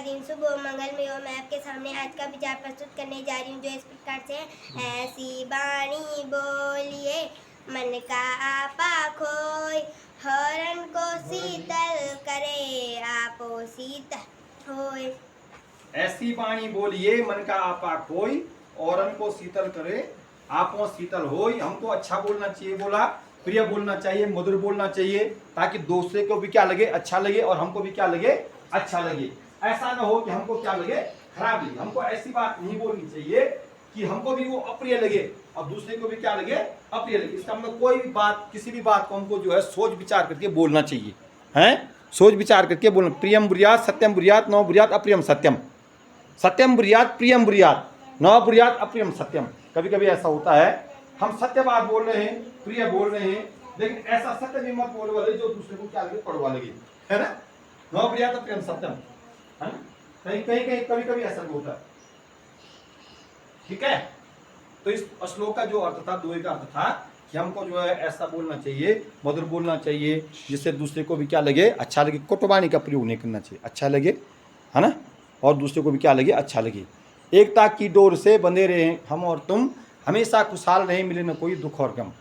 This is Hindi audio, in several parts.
दिन शुभ हो, मंगलमय हो। मैं आपके सामने आज का विचार प्रस्तुत करने जा रही हूँ जो इस प्रकार से है। ऐसी बाणी बोलिए मन का आपा खोय, हरण को शीतल करे आपो शीतल होय। ऐसी बाणी बोलिए मन का आपा खोई, औरन को शीतल करे आपो शीतल होई। हमको अच्छा बोलना चाहिए, बोला प्रिय बोलना चाहिए, मधुर बोलना चाहिए, ताकि दूसरे को भी क्या लगे, अच्छा लगे, और हमको भी क्या लगे, अच्छा लगे। ऐसा ना हो कि हमको क्या लगे, खराब लगे। हमको ऐसी बात नहीं बोलनी चाहिए कि हमको भी वो अप्रिय लगे और दूसरे को भी क्या लगे, अप्रिय लगे। इसका मतलब कोई भी बात, किसी भी बात को हमको जो है सोच विचार करके बोलना चाहिए, हैं, सोच विचार करके बोलना। प्रियम बुरियात सत्यम बुरियात नौ बुरियात अप्रियम सत्यम, सत्यम बुरियात प्रियम बुरियात नौ बुरियात अप्रियम सत्यम। कभी कभी ऐसा होता है हम सत्य बात बोल रहे हैं, प्रिय बोल रहे हैं, लेकिन ऐसा सत्य भी मत बोल वाले जो दूसरे को क्या लगे, कड़वा लगे, है ना। नौ बुरियात अप्रियम सत्यम, है ना। कहीं कहीं कहीं कभी कभी ऐसा होता है, ठीक है। तो इस श्लोक का जो अर्थ था, दोहे का अर्थ था कि हमको जो है ऐसा बोलना चाहिए, मधुर बोलना चाहिए, जिससे दूसरे को भी क्या लगे, अच्छा लगे। कटुवाणी का प्रयोग नहीं करना चाहिए, अच्छा लगे, है ना, और दूसरे को भी क्या लगे, अच्छा लगे। एकता की डोर से बंधे रहे हम और तुम, हमेशा खुशहाल रहे, मिले न कोई दुख और गम।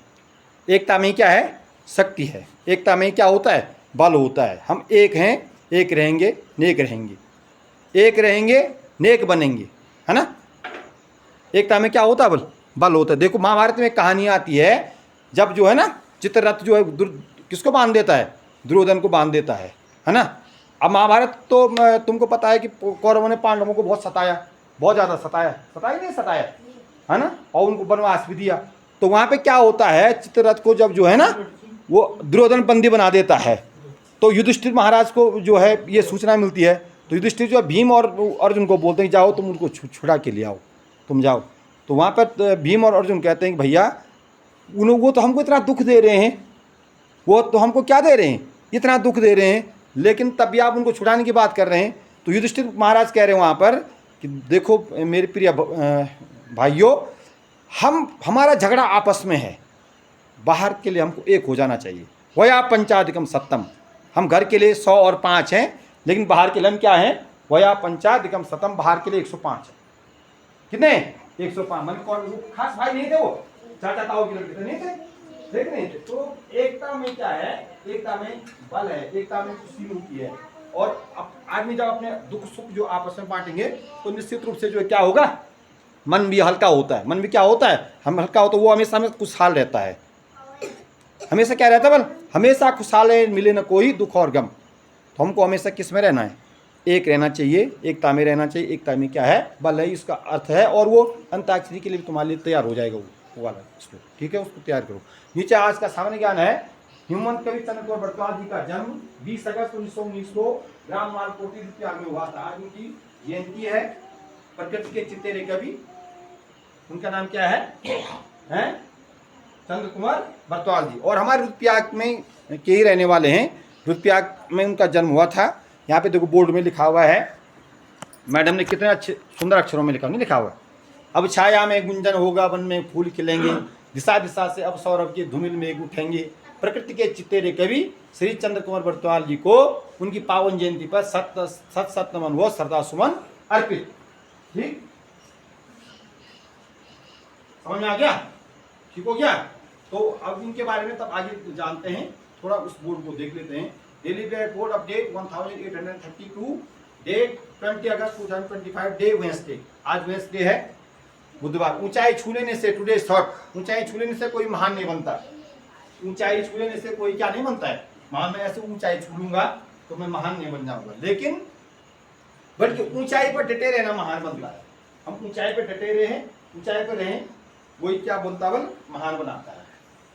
एकता में क्या है, शक्ति है। एकता में क्या होता है, बल होता है। हम एक हैं, एक रहेंगे, नेक रहेंगे, एक रहेंगे, नेक बनेंगे, है ना। एकता में क्या होता है, बल होता है। देखो महाभारत में कहानी आती है, जब जो है ना चित्ररथ जो है किसको बांध देता है, दुर्योधन को बांध देता है ना। अब महाभारत तो तुमको पता है कि कौरवों ने पांडवों को बहुत सताया, बहुत ज़्यादा सताया, सताया नहीं सताया, है ना, और उनको वनवास भी दिया। तो वहाँ पे क्या होता है, चित्ररथ को जब जो है ना वो दुर्योधन बंदी बना देता है, तो युधिष्ठिर महाराज को जो है ये सूचना मिलती है। तो युधिष्ठिर जो है भीम और अर्जुन को बोलते हैं जाओ तुम उनको छुड़ा के ले आओ, तुम जाओ। तो वहाँ पर भीम और अर्जुन कहते हैं कि भैया वो तो हमको इतना दुख दे रहे हैं, वो तो हमको क्या दे रहे हैं, इतना दुख दे रहे हैं, लेकिन तब भी आप उनको छुड़ाने की बात कर रहे हैं। तो युधिष्ठिर महाराज कह रहे हैं वहाँ पर कि देखो मेरे प्रिय भाइयों, हमारा झगड़ा आपस में है, बाहर के लिए हमको एक हो जाना चाहिए। वया पंचाधिकम सत्तम, हम घर के लिए 100 और 5 हैं, लेकिन बाहर के लिए हम क्या हैं, वया पंचाधिकम सत्तम, बाहर के लिए 105 है। कितने, 105। मन कौन, खास भाई नहीं थे वो, चाचा ताऊ के लड़के नहीं थे, देख नहीं थे। तो एकता में क्या है, एकता में बल है, एकता में खुशी मिलती है। और आदमी जब अपने दुख सुख जो आपस में बांटेंगे तो निश्चित रूप से जो क्या होगा, मन भी हल्का होता है। मन भी क्या होता है, हम हल्का होता है, वो हमेशा में खुशहाल रहता है, हमेशा क्या रहता है, बल हमेशा खुशहाल है, मिले न कोई दुख और गम। तो हमको हमेशा किस में रहना है, एक रहना चाहिए, एकता में रहना चाहिए। एकता में क्या है, बल है, इसका अर्थ है। और वो अंताक्षरी के लिए तुम्हारे लिए तैयार हो जाएगा वो वाला श्लोक, ठीक है, उसको तैयार करो। नीचे आज का सामान्य ज्ञान है। हेमंत कवि चंद्रकुमार बरकवाल जी का जन्म 20 अगस्त 1919 को ग्राम मालकोटी रुपया में हुआ था। आज उनकी जयंती है। प्रकृति के चितेरे कवि, उनका नाम क्या है चंद्रकुमार बरकवाल जी, और हमारे रुद्रप्रयाग में के ही रहने वाले हैं। रुद्रप्रयाग में उनका जन्म हुआ था। यहाँ पे देखो बोर्ड में लिखा हुआ है, मैडम ने कितने अच्छे सुंदर अक्षरों में लिखा, नहीं लिखा हुआ, अब छाया में गुंजन होगा, वन में फूल खिलेंगे, दिशा दिशा से अब सौरभ की धूमिल में उठेंगे। प्रकृति के चितेरे कवि श्री चंद्रकुमार बरकवाल जी को उनकी पावन जयंती पर सत नमन व श्रद्धा सुमन अर्पित। ठीक, समझ में आ गया, ठीक हो गया। तो अब इनके बारे में तब आगे जानते हैं, थोड़ा उस बोर्ड को देख लेते हैं। डेली बोर्ड अपडेट 1832, डेट 20 अगस्त 2025, डे वेडनेसडे। आज वेडनेसडे है, बुधवार। ऊंचाई छू लेने से, टुडे थॉट, ऊंचाई छू लेने से कोई महान नहीं बनता। ऊंचाई छू लेने से कोई क्या नहीं बनता है महान। मैं ऐसे ऊंचाई छू लूंगा तो मैं महान नहीं बन जाऊंगा, लेकिन बल्कि ऊंचाई पर डटे रहना महान बनता है। हम ऊंचाई पर डटे रहे, ऊंचाई पर रहें, वही क्या बनता है, महान बनाता है।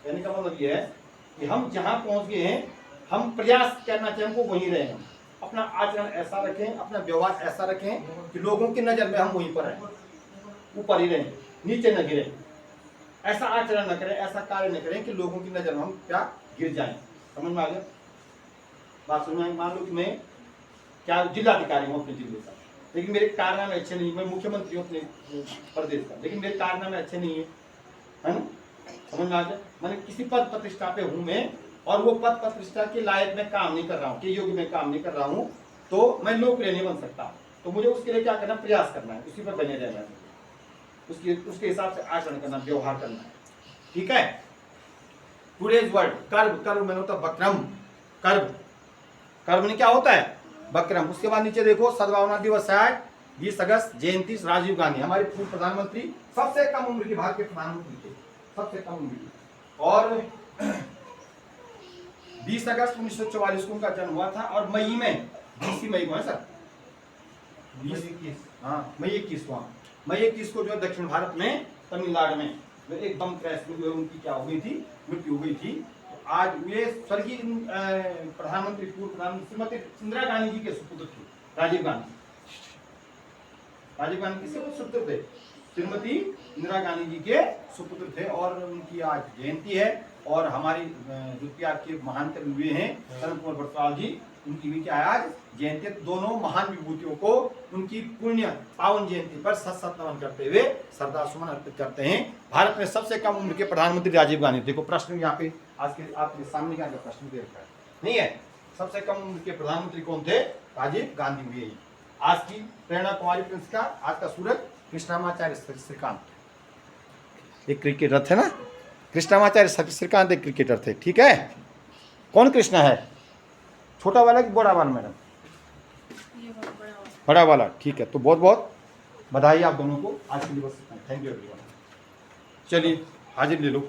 कहने का मतलब यह है कि हम जहां पहुंच गए हैं, हम प्रयास करना चाहिए, हमको वहीं रहें। हम अपना आचरण ऐसा रखें, अपना व्यवहार ऐसा रखें कि लोगों की नजर में हम वहीं पर रहें, ऊपर ही रहें, नीचे न गिरें। ऐसा आचरण न करें, ऐसा कार्य न करें कि लोगों की नजर में हम क्या गिर जाएं। समझ में आ गया बात? समझ में? मान लो कि मैं क्या जिलाधिकारी हूँ अपने जिले का, लेकिन मेरे कारनामे अच्छे नहीं, मैं मुख्यमंत्री हूँ अपने प्रदेश का, लेकिन मेरे कारनामे अच्छे नहीं है ना। समझ में आ गया? मैंने किसी पद प्रतिष्ठा पे हूँ मैं, और वो पद प्रतिष्ठा के लायक मैं काम नहीं कर रहा हूँ, के योग्य मैं काम नहीं कर रहा हूँ, तो मैं लोकप्रिय नहीं बन सकता। तो मुझे उसके लिए क्या करना, प्रयास करना है, उसी पर बने रहना है, उसके हिसाब से आचरण करना, व्यवहार करना है, ठीक है। टुडेज वर्ड कर्म, कर्म मैंने होता बक्रम, कर्म, कर्म ने क्या होता है, बक्रम। उसके बाद नीचे देखो सद्भावना दिवस है 20 अगस्त, जयंती राजीव गांधी, हमारे पूर्व प्रधानमंत्री, सबसे कम उम्र के भारत के प्रधानमंत्री थे, सबसे कम उम्र के। और 20 अगस्त 1944 को उनका जन्म हुआ था, और मई में 20 मई को है सर, 20-21, हाँ मई 21 को, मई 21 को जो है दक्षिण भारत में तमिलनाडु में जो एक बम क्रैश में जो है उनकी क्या हो गई थी, मृत्यु हो गई थी। तो आज वे स्वर्गीय प्रधानमंत्री, पूर्व प्रधानमंत्री श्रीमती इंदिरा गांधी जी के सुपुत्र थे, राजीव गांधी। राजीव गांधी किसके सुपुत्र थे, श्रीमती इंदिरा गांधी जी के सुपुत्र थे, और उनकी आज जयंती है। और हमारी जो कि आपके महान कवि हुए हैं करण कुमार बरसाल जी, उनकी भी क्या है आज जयंती। दोनों महान विभूतियों को उनकी पुण्य पावन जयंती पर सत नमन करते हुए श्रद्धा सुमन अर्पित करते हैं। भारत में सबसे कम उम्र के प्रधानमंत्री राजीव गांधी। देखो प्रश्न यहाँ पे आज के आपके सामने क्या प्रश्न दे रखा है, नहीं है, सबसे कम उम्र के प्रधानमंत्री कौन थे, राजीव गांधी हुए। आज की प्रेरणा कुमारी प्रिंस का आज का सूरज कृष्णामाचार्य श्रीकांत, एक क्रिकेटर थे ना, कृष्णामाचार्य श्रीकांत एक क्रिकेटर थे, ठीक है। कौन कृष्णा है, छोटा वाला कि बड़ा वाला मैडम, बड़ा वाला, ठीक है। तो बहुत बहुत बधाई आप दोनों को आज के दिवस। Thank you everyone. चलिए हाजिर ले लो।